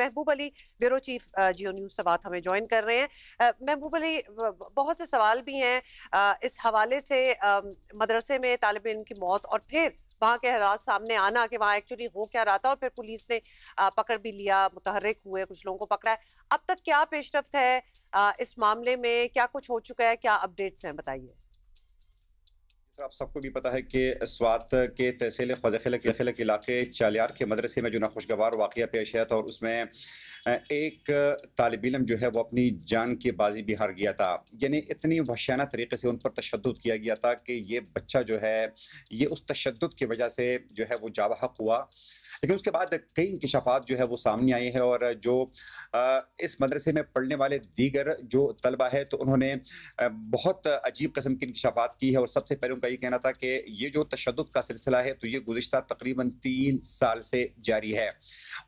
महबूब Ali bureau chief जियो news से बात हमें ज्वाइन कर रहे हैं। महबूब अली, बहुत से सवाल भी हैं इस हवाले से, मदरसे में तालिब इल्म की मौत और फिर वहाँ के हालात सामने आना कि वहाँ एक्चुअली हो क्या रहा था, और फिर पुलिस ने पकड़ भी लिया, मुतहर्रिक हुए, कुछ लोगों को पकड़ा है। अब तक क्या पेशरफ्त है इस मामले में, क्या कुछ हो चुका है, क्या अपडेट्स हैं, बताइए। आप सबको भी पता है कि स्वात के तहसील ख्वाजा इलाके चालियार के मदरसे में जो नाखुशगवार वाक़या पेश आया था, और उसमें एक तालिब इल्म जो है वो अपनी जान की बाजी भी हार गया था। यानी इतनी वहशियाना तरीके से उन पर तशद्दुद किया गया था कि ये बच्चा जो है ये उस तशद्दुद की वजह से जो है वो जाबहक हुआ। लेकिन उसके बाद कई इंकशाफात जो है वो सामने आए हैं, और जो इस मदरसे में पढ़ने वाले दीगर जो तलबा है तो उन्होंने बहुत अजीब किस्म की इंकशाफात की है। और सबसे पहले उनका ये कहना था कि ये जो तशद्दुद का सिलसिला है तो ये गुज़िश्ता तकरीबन 3 साल से जारी है।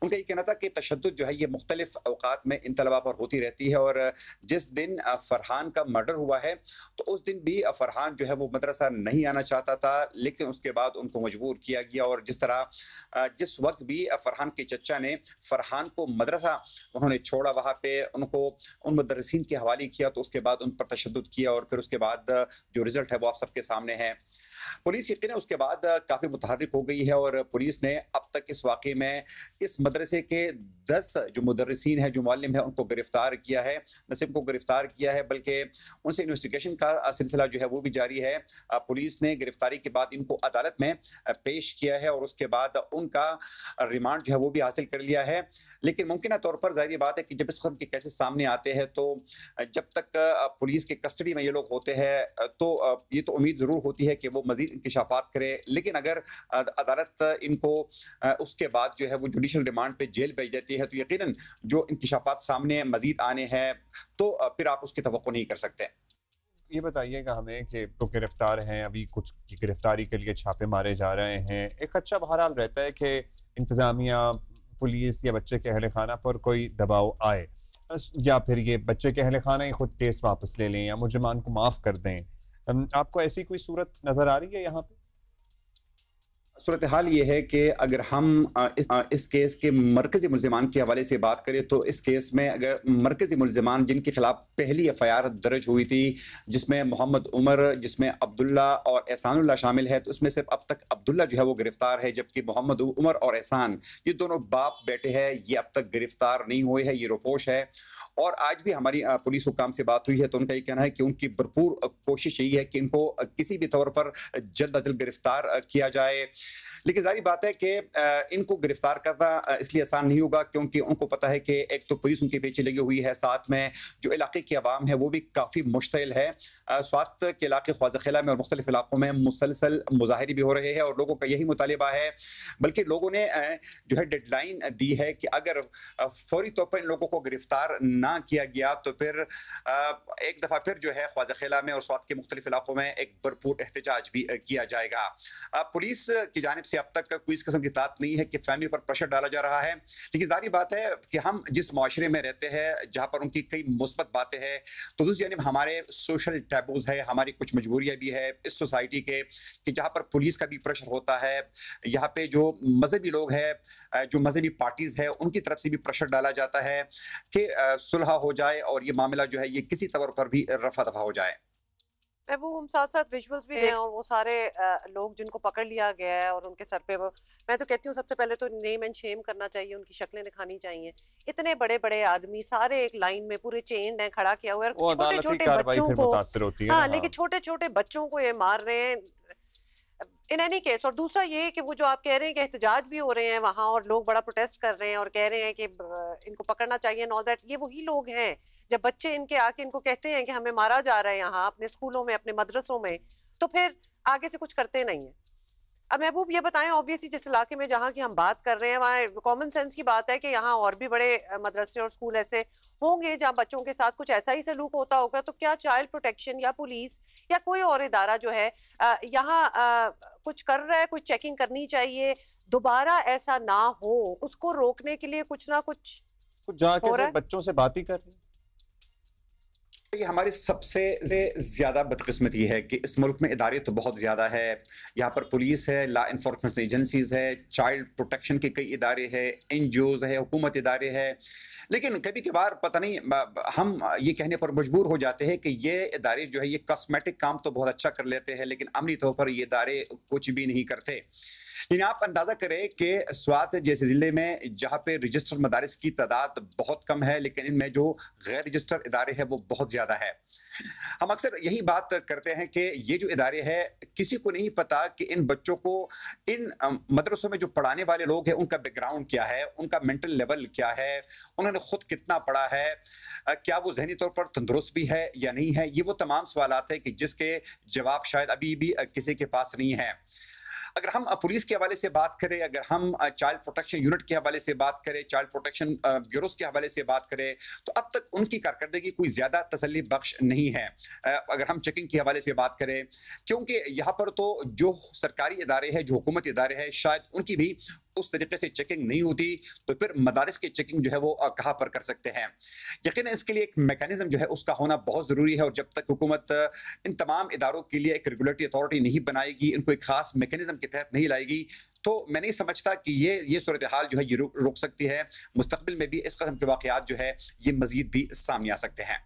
उनका ये कहना था कि तशद्दुद जो है ये मुख्तलिफ अवकात में इन तलबा पर होती रहती है, और जिस दिन फरहान का मर्डर हुआ है तो उस दिन भी फरहान जो है वो मदरसा नहीं आना चाहता था, लेकिन उसके बाद उनको मजबूर किया गया। और जिस तरह जिस वक्त भी फरहान के चचा ने फरहान को मदरसा उन्होंने छोड़ा, वहाँ पे उनको उन मुदर्रिसीन के हवाले किया, तो उसके बाद उन पर तशद्दुद किया, और फिर उसके बाद जो रिजल्ट है वो आप सबके सामने है। पुलिस यकीन है उसके बाद काफ़ी मुतहर्रिक हो गई है, और पुलिस ने अब तक इस वाक़े में इस मदरसे के 10 जो मुदर्रिसीन हैं, जो मुअल्लिम हैं, उनको गिरफ्तार किया है। न सिर्फ उनको गिरफ्तार किया है बल्कि उनसे इन्वेस्टिगेशन का सिलसिला जो है वो भी जारी है। पुलिस ने गिरफ्तारी के बाद इनको अदालत में पेश किया है, और उसके बाद उनका रिमांड जो है वो भी हासिल कर लिया है। लेकिन मुमकिन तौर पर ज़ाहिर बात है कि जब इस किस्म के केसेस सामने आते हैं तो जब तक पुलिस के कस्टडी में ये लोग होते हैं तो ये तो उम्मीद ज़रूर होती है कि वो मज़ीद इंकशाफात करे। लेकिन अगर अदालत इनको उसके बाद जो है वो जुडिशल रिमांड पे जेल भेज देती है तो यकीनन जो इंकशाफात सामने मज़ीद आने हैं तो फिर आप उसकी तवक्को नहीं कर सकते। ये बताइएगा हमें कि तो गिरफ्तार हैं, अभी कुछ की गिरफ्तारी के लिए छापे मारे जा रहे हैं। एक अच्छा बहरहाल रहता है कि इंतज़ामिया, पुलिस या बच्चे के अहल खाना पर कोई दबाव आए, या फिर ये बच्चे के अहल खाना ही खुद केस वापस ले लें या मुजरिमान को माफ़ कर दें। आपको ऐसी कोई सूरत नज़र आ रही है यहाँ पे? सूरत हाल ये है कि अगर हम इस केस के मरकजी मुल्ज़िमान के हवाले से बात करें तो इस केस में अगर मरकजी मुल्ज़िमान जिनके खिलाफ पहली एफआईआर दर्ज हुई थी, जिसमें मोहम्मद उमर, जिसमें अब्दुल्ला और एहसानुल्लाह शामिल है, तो उसमें सिर्फ अब तक अब्दुल्ला जो है वो गिरफ्तार है, जबकि मोहम्मद उमर और एहसान ये दोनों बाप बेटे हैं, ये अब तक गिरफ्तार नहीं हुए हैं। ये रोपोश है। और आज भी हमारी पुलिस हुकाम से बात हुई है तो उनका ये कहना है कि उनकी भरपूर कोशिश यही है कि इनको किसी भी तौर पर जल्द अज जल्द गिरफ्तार किया जाए। लेकिन जारी बात है कि इनको गिरफ्तार करना इसलिए आसान नहीं होगा क्योंकि उनको पता है कि एक तो पुलिस उनके पीछे लगी हुई है, साथ में जो इलाके की आवाम है वो भी काफ़ी मुश्तिल है। स्वात के इलाके ख्वाजा में और मुख्तलिफ इलाकों में मुसलसल मुजाहरे भी हो रहे हैं, और लोगों का यही मुतालिबा है। बल्कि लोगों ने जो है डेडलाइन दी है कि अगर फौरी तौर पर इन लोगों को गिरफ्तार ना किया गया तो फिर एक दफ़ा फिर जो है ख्वाजा में और स्वात के मुख्तलिफ इलाकों में एक भरपूर एहतजाज भी किया जाएगा। पुलिस की जानिब से अब तक कोई इस किस्म की तात नहीं है कि फैमिली पर प्रेशर डाला जा रहा है। लेकिन जारी बात है कि हम जिस मुआशरे में रहते हैं जहाँ पर उनकी कई मुस्बत बातें हैं, तो दूसरी जानिब हमारे सोशल टैबूज है, हमारी कुछ मजबूरियाँ भी है इस सोसाइटी के, कि जहाँ पर पुलिस का भी प्रेशर होता है। यहाँ पे जो मजहबी लोग हैं, जो मजहबी पार्टीज है, उनकी तरफ से भी प्रेशर डाला जाता है कि सुलह हो जाए और ये मामला जो है ये किसी तौर पर भी रफा दफा हो जाए। वो हम साथ साथ विजुअल्स भी हैं, और वो सारे लोग जिनको पकड़ लिया गया है और उनके सर पे वो, मैं तो कहती हूँ सबसे पहले तो नेम एंड शेम करना चाहिए, उनकी शक्लें दिखानी चाहिए। इतने बड़े बड़े आदमी सारे एक लाइन में पूरे चेन है, खड़ा किया हुआ है, छोटे छोटे बच्चों को, हाँ, लेकिन छोटे छोटे बच्चों को ये मार रहे हैं इन एनी केस। और दूसरा ये कि वो जो आप कह रहे हैं कि एहतजाज भी हो रहे हैं वहां और लोग बड़ा प्रोटेस्ट कर रहे हैं और कह रहे हैं कि इनको पकड़ना चाहिए, ऑल दैट, ये वही लोग हैं जब बच्चे इनके आके इनको कहते हैं कि हमें मारा जा रहा है यहाँ अपने स्कूलों में, अपने मदरसों में, तो फिर आगे से कुछ करते नहीं है। अब महबूब ये बताएं, ऑब्वियसली जिस इलाके में जहाँ की हम बात कर रहे हैं वहाँ कॉमन सेंस की बात है कि यहाँ और भी बड़े मदरसे और स्कूल ऐसे होंगे जहाँ बच्चों के साथ कुछ ऐसा ही सलूक होता होगा, तो क्या चाइल्ड प्रोटेक्शन या पुलिस या कोई और इदारा जो है यहाँ कुछ कर रहा है? कुछ चेकिंग करनी चाहिए, दोबारा ऐसा ना हो, उसको रोकने के लिए कुछ ना कुछ जाके बच्चों से बात ही कर रही। ये हमारी सबसे ज़्यादा बदकिस्मती है कि इस मुल्क में इदारे तो बहुत ज़्यादा है। यहाँ पर पुलिस है, लॉ इन्फोर्समेंट एजेंसीज़ है, चाइल्ड प्रोटेक्शन के कई इदारे हैं, NGOs है, हुकूमत इदारे हैं। लेकिन कभी कभार पता नहीं हम ये कहने पर मजबूर हो जाते हैं कि ये इदारे जो है ये कॉस्मेटिक काम तो बहुत अच्छा कर लेते हैं, लेकिन अमली तौर पर ये इदारे कुछ भी नहीं करते। यानी आप अंदाजा करें कि स्वात जैसे ज़िले में जहाँ पे रजिस्टर्ड मदारिस की तादाद बहुत कम है, लेकिन इनमें जो गैर रजिस्टर्ड इदारे हैं वो बहुत ज़्यादा है। हम अक्सर यही बात करते हैं कि ये जो इदारे हैं, किसी को नहीं पता कि इन बच्चों को इन मदरसों में जो पढ़ाने वाले लोग हैं उनका बैकग्राउंड क्या है, उनका मेंटल लेवल क्या है, उन्होंने खुद कितना पढ़ा है, क्या वो जहनी तौर पर तंदुरुस्त भी है या नहीं है। ये वो तमाम सवालात हैं कि जिसके जवाब शायद अभी भी किसी के पास नहीं है। अगर हम पुलिस के हवाले से बात करें, अगर हम चाइल्ड प्रोटेक्शन यूनिट के हवाले से बात करें, चाइल्ड प्रोटेक्शन ब्यूरोस के हवाले से बात करें, तो अब तक उनकी कारकर्दगी कोई ज़्यादा तसल्ली बख्श नहीं है। अगर हम चेकिंग के हवाले से बात करें, क्योंकि यहाँ पर तो जो सरकारी इदारे हैं, जो हुकूमत इदारे हैं, शायद उनकी भी उस तरीके से चेकिंग नहीं होती, तो फिर मदारिस की चेकिंग जो है वो कहाँ पर कर सकते हैं। यकीनन इसके लिए एक मैकेनिज्म जो है उसका होना बहुत ज़रूरी है, और जब तक हुकूमत इन तमाम इदारों के लिए एक रेगुलेटरी अथॉरिटी नहीं बनाएगी, इनको एक खास मैकेनिज्म के तहत नहीं लाएगी, तो मैं नहीं समझता कि ये सूरत हाल जो है ये रुक सकती है। मुस्तकबिल में भी इस किस्म के वाक़यात जो है ये मज़ीद भी सामने आ सकते हैं।